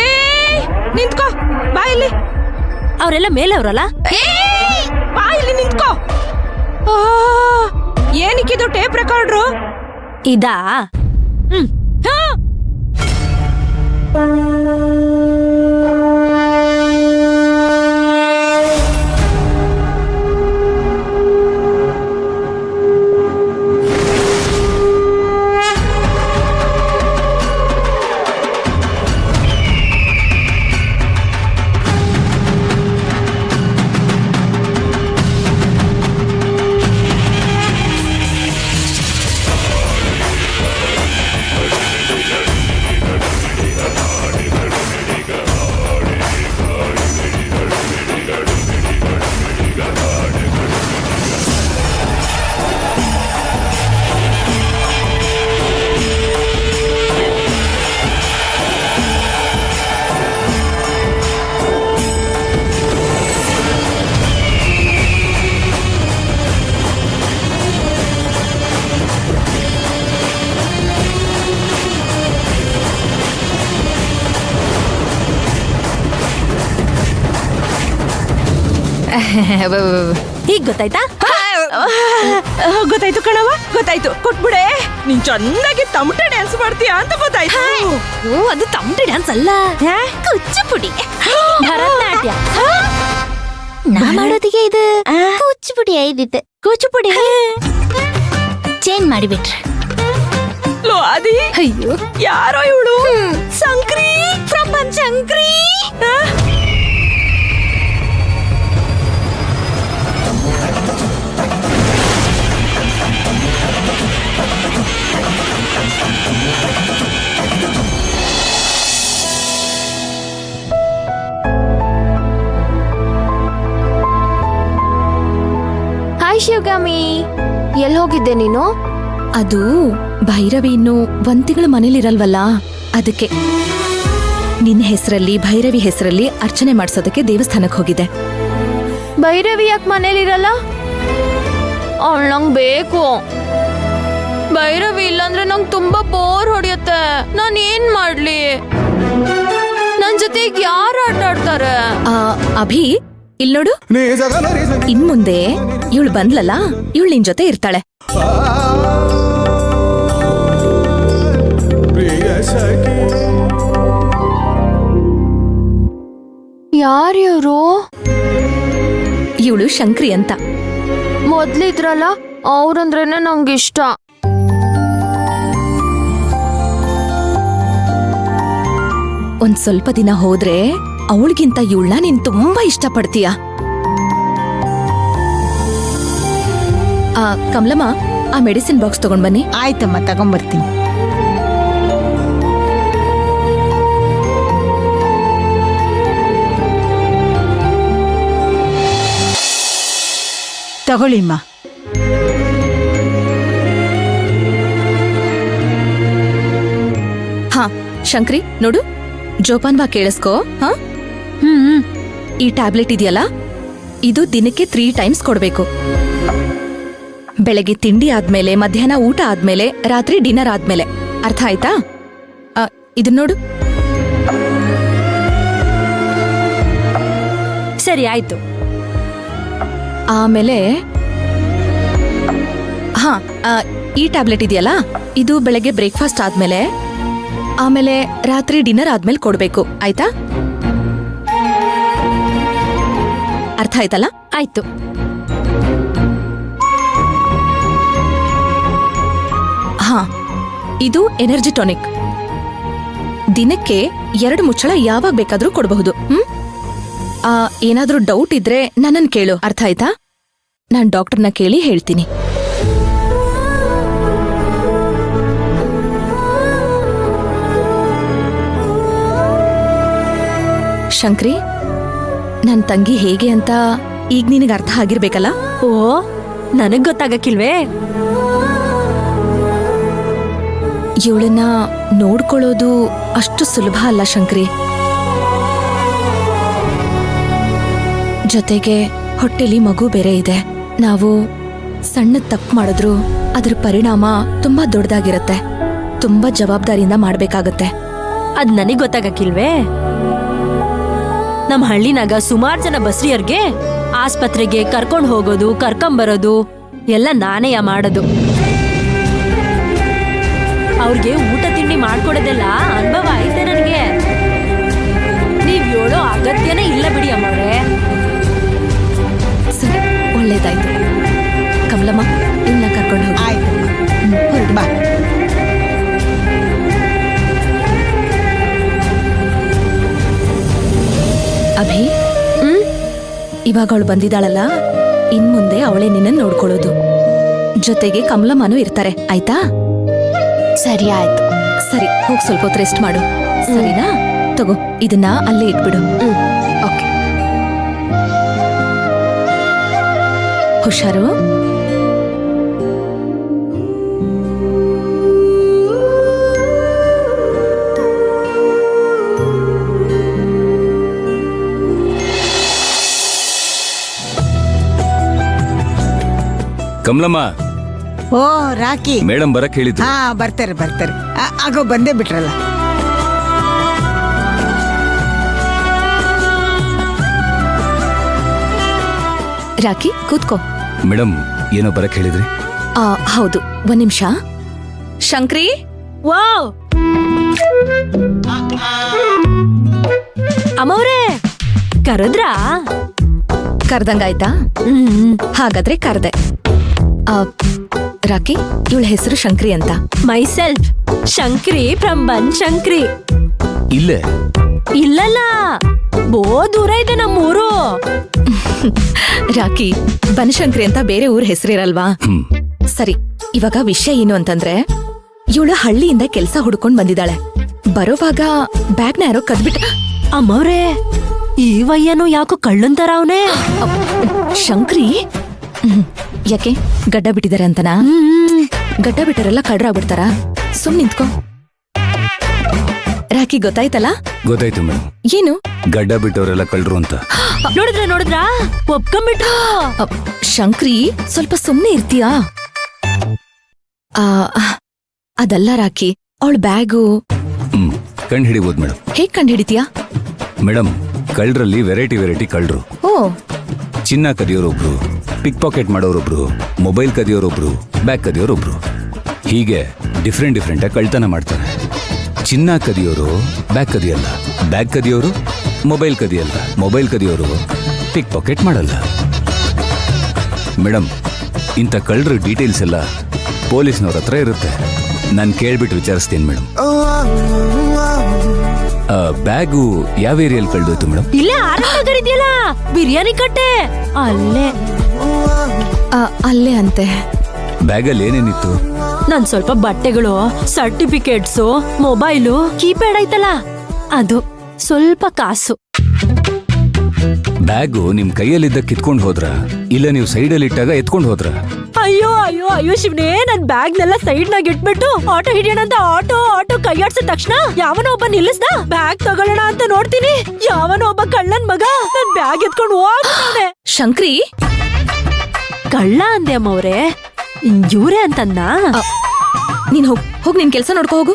ಏ ನಿಂತ್ಕೋ, ಬಾ ಇಲ್ಲಿ. ಅವರೆಲ್ಲ ಮೇಲೆ ಅವ್ರಲ್ಲ. ಬಾ ಇಲ್ಲಿ ನಿಂತ್ಕೋ. ಏನಕ್ಕಿದು ಟೇಪ್ ರೆಕಾರ್ಡ್ರು? ಇದಾ? ಹಾ. ಈಗ ಗೊತ್ತಾಯ್ತಾ? ಗೊತ್ತಾಯ್ತು ಕಣವ, ಗೊತ್ತಾಯ್ತು. ಕೊಟ್ಬಿಡೆ. ನೀನ್ ಚೆನ್ನಾಗಿ ತಮಟೆ ಡ್ಯಾನ್ಸ್ ಮಾಡ್ತೀಯಾ ಅಂತ ಗೊತ್ತಾಯ್ತು. ಅದು ತಮಟೆ ಡ್ಯಾನ್ಸ್ ಅಲ್ಲ, ಕುಚ್ಚುಪುಡಿ, ಭರತನಾಟ್ಯ. ನಾ ಮಾಡೋದಿಗೆ ಇದು ಕುಚ್ಚುಪುಡಿ ಐದಿತ್ತು. ಕುಚ್ಚುಪುಡಿ ಚೇಂಜ್ ಮಾಡಿಬಿಟ್ರೆ. ಲೋ ಆದಿ, ಅಯ್ಯೋ ಯಾರೋ ಇವಳು ಸಂಕ್ರಿ ಫ್ರಮ್ ಶಂಕ್ರಿ. ಹಾಯ್ ಶಿವಗಾಮಿ, ಎಲ್ಲಿ ಹೋಗಿದ್ದೆ ನೀನು? ಅದು ಭೈರವಿ ಇನ್ನು ಒಂದ್ ತಿಂಗಳು ಮನೇಲಿರಲ್ವಲ್ಲ, ಅದಕ್ಕೆ ನಿನ್ನ ಹೆಸರಲ್ಲಿ ಭೈರವಿ ಹೆಸರಲ್ಲಿ ಅರ್ಚನೆ ಮಾಡ್ಸೋದಕ್ಕೆ ದೇವಸ್ಥಾನಕ್ಕೆ ಹೋಗಿದೆ. ಭೈರವಿ ಯಾಕೆ ಮನೇಲಿರಲ್ಲ? ಅವಳು ನಂಗೆ ಬೇಕು. ಭೈರವಿ ಇಲ್ಲಾಂದ್ರೆ ನಂಗೆ ತುಂಬಾ ಬೋರ್ ಹೊಡಿಯುತ್ತೆ. ನಾನು ಏನ್ ಮಾಡ್ಲಿ? ನನ್ ಜೊತೆಗೆ ಯಾರು ಆಟ ಆಡ್ತಾರೆ? ಅಭಿ, ಇಲ್ ನೋಡು, ಇನ್ ಮುಂದೆ ಇವಳು ಬಂದ್ಲಲ್ಲ, ಇವಳು ನಿನ್ ಜೊತೆ ಇರ್ತಾಳೆ. ಯಾರ್ಯಾರು? ಇವಳು ಶಂಕ್ರಿ ಅಂತ. ಮೊದ್ಲಿದ್ರಲ್ಲ, ಅವ್ರಂದ್ರೇನೆ ನಂಗಿಷ್ಟ. ಒಂದ್ ಸ್ವಲ್ಪ ದಿನ ಹೋದ್ರೆ ಅವಳಿಗಿಂತ ಇವಳನ್ನ ನೀನ್ ತುಂಬಾ ಇಷ್ಟ ಪಡ್ತೀಯ. ಕಮಲಮ್ಮ, ಆ ಮೆಡಿಸಿನ್ ಬಾಕ್ಸ್ ತಗೊಂಡ್ ಬನ್ನಿ. ಆಯ್ತಮ್ಮ, ತಗೊಂಡ್ಬರ್ತೀನಿ. ತಗೊಳ್ಳಿಮ್ಮ. ಹಾ ಶಂಕ್ರಿ, ನೋಡು, ಜೋಪಾನ್ವಾ ಕೇಳಿಸ್ಕೋ. ಹಾ, ಈ ಟ್ಯಾಬ್ಲೆಟ್ ಇದೆಯಲ್ಲ, ಇದು ದಿನಕ್ಕೆ 3 ಟೈಮ್ಸ್ ಕೊಡ್ಬೇಕು. ಬೆಳಗ್ಗೆ ತಿಂಡಿ ಆದ್ಮೇಲೆ, ಮಧ್ಯಾಹ್ನ ಊಟ ಆದ್ಮೇಲೆ, ರಾತ್ರಿ ಡಿನ್ನರ್ ಆದ್ಮೇಲೆ. ಅರ್ಥ ಆಯ್ತಾ? ಇದನ್ ನೋಡು. ಸರಿ ಆಯ್ತು. ಆಮೇಲೆ ಹಾ, ಈ ಟ್ಯಾಬ್ಲೆಟ್ ಇದೆಯಲ್ಲ, ಇದು ಬೆಳಗ್ಗೆ ಬ್ರೇಕ್ಫಾಸ್ಟ್ ಆದ್ಮೇಲೆ, ಆಮೇಲೆ ರಾತ್ರಿ ಡಿನ್ನರ್ ಆದ್ಮೇಲೆ ಕೊಡ್ಬೇಕು. ಆಯ್ತಾ? ಅರ್ಥ ಆಯ್ತಲ್ಲ? ಆಯ್ತು. ಹಾ, ಇದು ಎನರ್ಜಿ ಟಾನಿಕ್. ದಿನಕ್ಕೆ 2 ಮುಚ್ಚಳ ಯಾವಾಗ ಬೇಕಾದ್ರೂ ಕೊಡಬಹುದು. ಏನಾದ್ರೂ ಡೌಟ್ ಇದ್ರೆ ನನ್ನನ್ ಕೇಳು. ಅರ್ಥ ಆಯ್ತಾ? ನಾನ್ ಡಾಕ್ಟರ್ನ ಕೇಳಿ ಹೇಳ್ತೀನಿ. ಶಂಕ್ರಿ, ನನ್ ತಂಗಿ ಹೇಗೆ ಅಂತ ಈಗ ನಿನಗೆ ಅರ್ಥ ಆಗಿರ್ಬೇಕಲ್ಲ? ಓ, ನನಗ್ ಗೊತ್ತಾಗಕ್ಕಿಲ್ವೇ? ಇವಳನ್ನ ನೋಡ್ಕೊಳ್ಳೋದು ಅಷ್ಟು ಸುಲಭ ಅಲ್ಲ ಶಂಕ್ರಿ. ಜೊತೆಗೆ ಹೊಟ್ಟೆಲಿ ಮಗು ಬೇರೆ ಇದೆ. ನಾವು ಸಣ್ಣ ತಪ್ಪು ಮಾಡಿದ್ರು ಅದ್ರ ಪರಿಣಾಮ ತುಂಬಾ ದೊಡ್ಡದಾಗಿರತ್ತೆ. ತುಂಬಾ ಜವಾಬ್ದಾರಿಯಿಂದ ಮಾಡ್ಬೇಕಾಗತ್ತೆ. ಅದ್ ನನಗ್ ಗೊತ್ತಾಗಕ್ಕಿಲ್ವೇ? ನಮ್ ಹಳ್ಳಿನಾಗ ಸುಮಾರ್ ಜನ ಬಸ್ರಿಯರ್ಗೆ ಆಸ್ಪತ್ರೆಗೆ ಕರ್ಕೊಂಡ್ ಹೋಗೋದು ಕರ್ಕೊಂಬರೋದು ಎಲ್ಲ ನಾನೇ ಮಾಡೋದು. ಅವ್ರಿಗೆ ಊಟ ತಿಂಡಿ ಮಾಡ್ಕೊಡೋದೆಲ್ಲ ಅನುಭವ ಐತೆ ನನಗೆ. ನೀವ್ ಹೇಳೋ ಅಗತ್ಯನೇ ಇಲ್ಲ ಬಿಡಿ ಅಮ್ಮವ್ರೆ. ಸರಿ, ಒಳ್ಳೇದಾಯ್ತು. ಕಮಲಮ್ಮ, ಇವ್ನ ಕರ್ಕೊಂಡು ಹೋಗಿ. ಆಯ್ತು ಬಾ. ಅಭಿ, ಇವಾಗ ಅವಳು ಬಂದಿದ್ದಾಳಲ್ಲ, ಇನ್ ಮುಂದೆ ಅವಳೇ ನಿನ್ನ ನೋಡ್ಕೊಳ್ಳೋದು. ಜೊತೆಗೆ ಕಮಲಮ್ಮನೂ ಇರ್ತಾರೆ, ಆಯ್ತಾ? ಸರಿ ಆಯ್ತು. ಸರಿ, ಹೋಗ್ ಸ್ವಲ್ಪ ಹೊತ್ತು ರೆಸ್ಟ್ ಮಾಡು. ಸರಿನಾ? ತಗೋ, ಇದನ್ನ ಅಲ್ಲೇ ಇಟ್ಬಿಡು. ಓಕೆ, ಹುಷಾರು. ಕಮಲಮ್ಮ, ಓ ರಾಕಿ, ಮೇಡಮ್ ಬರಕ್ ಹೇಳಿದ್ರು. ಹಾ ಬರ್ತಾರೆ ಬರ್ತಾರೆ. ಆಗೋ ಬಂದೇ ಬಿಟ್ರಲ್ಲ. ರಾಕಿ, ಕೂತ್ಕೋ. ಮೇಡಮ್ ಏನೋ ಬರಕ್ ಹೇಳಿದ್ರಿ? ಹೌದು, ಒಂದ್ ನಿಮಿಷ. ಶಂಕ್ರಿ, ವಾವ್, ಅಮ್ಮವ್ರೆ ಕರೆದ್ರಾ? ಕರ್ದಂಗಾಯ್ತಾ? ಹಾಗಾದ್ರೆ ಕರ್ದೆ. ರಾಕಿ, ಇವಳ ಹೆಸರು ಶಂಕ್ರಿ ಅಂತ. Myself Shankri from Banashankari. ಇಲ್ಲೇ? ಇಲ್ಲಲ್ಲ, ಬೋ ದೂರ ಇದೆ ನಮ್ಮೂರು. ರಾಕಿ, ಬನಶಂಕರಿ ಅಂತ ಬೇರೆ ಊರ್ ಹೆಸರಿರಲ್ವಾ? ಸರಿ, ಇವಾಗ ವಿಷಯ ಏನು ಅಂತಂದ್ರೆ, ಇವಳು ಹಳ್ಳಿಯಿಂದ ಕೆಲ್ಸ ಹುಡ್ಕೊಂಡ್ ಬಂದಿದ್ದಾಳೆ. ಬರೋವಾಗ ಬ್ಯಾಗ್ನ ಯಾರೋ ಕದ್ಬಿಟ್ಟ. ಅಮ್ಮವ್ರೆ, ಈ ವಯ್ಯನು ಯಾಕೋ ಕಳ್ಳಂತರ ಅವನೇ. ಶಂಕ್ರಿ, ಯಾಕೆ ಗಡ್ಡ ಬಿಟ್ಟಿದ್ದಾರೆ ಅಂತನಾ? ಗಡ್ಡ ಬಿಟ್ಟರೆಲ್ಲ ಕಳ್ರಾಗ್ಬಿಡ್ತಾರ? ಸುಮ್ ನಿಂತ್ಕೋ. ರಾಕಿ, ಗೊತ್ತಾಯ್ತಲ್ಲ? ಗೊತ್ತಾಯ್ತು ಮೇಡಮ್. ಏನು? ಗಡ್ಡ ಬಿಟ್ಟವರೆಲ್ಲ ಕಳ್ರು ಅಂತ. ನೋಡಿದ್ರ ಒಪ್ಕೊಂಡ್ಬಿಟ್ರು. ಶಂಕ್ರಿ, ಸ್ವಲ್ಪ ಸುಮ್ನೆ ಇರ್ತೀಯಾ? ಅದಲ್ಲ ರಾಕಿ, ಅವಳ ಬ್ಯಾಗು ಕಂಡು ಹಿಡಿಬೋದು ಮೇಡಮ್. ಹೇಗ್ ಕಂಡು ಹಿಡಿತೀಯಾ? ಮೇಡಮ್, ಕಳ್ರಲ್ಲಿ ವೆರೈಟಿ ಕಳ್ರು. ಓ, ಚಿನ್ನ ಕದಿಯೋರೊಬ್ರು, ಪಿಕ್ ಪಾಕೆಟ್ ಮಾಡೋರೊಬ್ರು, ಮೊಬೈಲ್ ಕದಿಯೋರೊಬ್ರು, ಬ್ಯಾಗ್ ಕದಿಯೋರೊಬ್ರು, ಹೀಗೆ ಡಿಫ್ರೆಂಟ್ ಆಗಿ ಕಳ್ತನ ಮಾಡ್ತಾರೆ. ಚಿನ್ನ ಕದಿಯೋರು ಬ್ಯಾಗ್ ಕದಿಯಲ್ಲ, ಬ್ಯಾಗ್ ಕದಿಯೋರು ಮೊಬೈಲ್ ಕದಿಯಲ್ಲ, ಮೊಬೈಲ್ ಕದಿಯೋರು ಪಿಕ್ ಪಾಕೆಟ್ ಮಾಡಲ್ಲ. ಮೇಡಮ್, ಇಂಥ ಕಳ್ಳರ ಡೀಟೇಲ್ಸ್ ಎಲ್ಲ ಪೊಲೀಸ್ನವ್ರ ಹತ್ರ ಇರುತ್ತೆ. ನಾನು ಕೇಳ್ಬಿಟ್ಟು ವಿಚಾರಿಸ್ತೀನಿ ಮೇಡಮ್. ಬ್ಯಾಗು ಯಾವ ಏರಿಯಲ್ಲಿ ಕಳ್ದೋಯ್ತು ಮೇಡಮ್? ಇಲ್ಲೇ ಆರಂಭ ಇದೆಯಲ್ಲ, ಬಿರಿಯಾನಿ ಕಟ್ಟೆ ಅಲ್ಲೇ. ಅಲ್ಲೇ ಅಂತೆ. ಬ್ಯಾಗಲ್ಲಿ ಏನೇನಿತ್ತು? ನನ್ ಸ್ವಲ್ಪ ಬಟ್ಟೆಗಳು, ಸರ್ಟಿಫಿಕೇಟ್ಸು, ಮೊಬೈಲು, ಕೀಪ್ಯಾಡ್ ಐತಲ್ಲ ಅದು, ಸ್ವಲ್ಪ ಕಾಸು. ಬ್ಯಾಗು ನಿಮ್ ಕೈಯಲ್ಲಿದ್ದ ಕಿತ್ಕೊಂಡ್ ಹೋದ್ರ, ಇಲ್ಲ ನೀವು ಸೈಡಲ್ಲಿ ಇಟ್ಟಾಗ ಎತ್ಕೊಂಡ್ ಹೋದ್ರ? ಅಯ್ಯೋ ಅಯ್ಯೋ ಅಯ್ಯೋ ಶಿವನೇ, ನನ್ ಬ್ಯಾಗ್ನೆಲ್ಲ ಸೈಡ್ ನಾಗ ಇಟ್ಬಿಟ್ಟು ಆಟೋ ಹಿಡಿಯೋಣ ಅಂತ ಆಟೋ ಕೈಯಾಡ್ಸಿದ ತಕ್ಷಣ ಯಾವನೋ ಒಬ್ಬ ನಿಲ್ಲಿಸ್ದ. ಬ್ಯಾಗ್ ತಗೊಳ್ಳೋಣ ಅಂತ ನೋಡ್ತೀನಿ, ಯಾವನೋ ಒಬ್ಬ ಕಳ್ಳನ್ ಮಗ ನನ್ ಬ್ಯಾಗ್ ಎತ್ಕೊಂಡು ಹೋಗ್ತಾನೆ. ಶಂಕ್ರಿ, ಕಳ್ಳ ಅಂದೆ ಅಮ್ಮವ್ರೆ, ಇವ್ರೆ ಅಂತನ್ನ. ನೀನ್ ಹೋಗ್ ನಿನ್ ಕೆಲ್ಸ ನೋಡ್ಕೋ ಹೋಗು.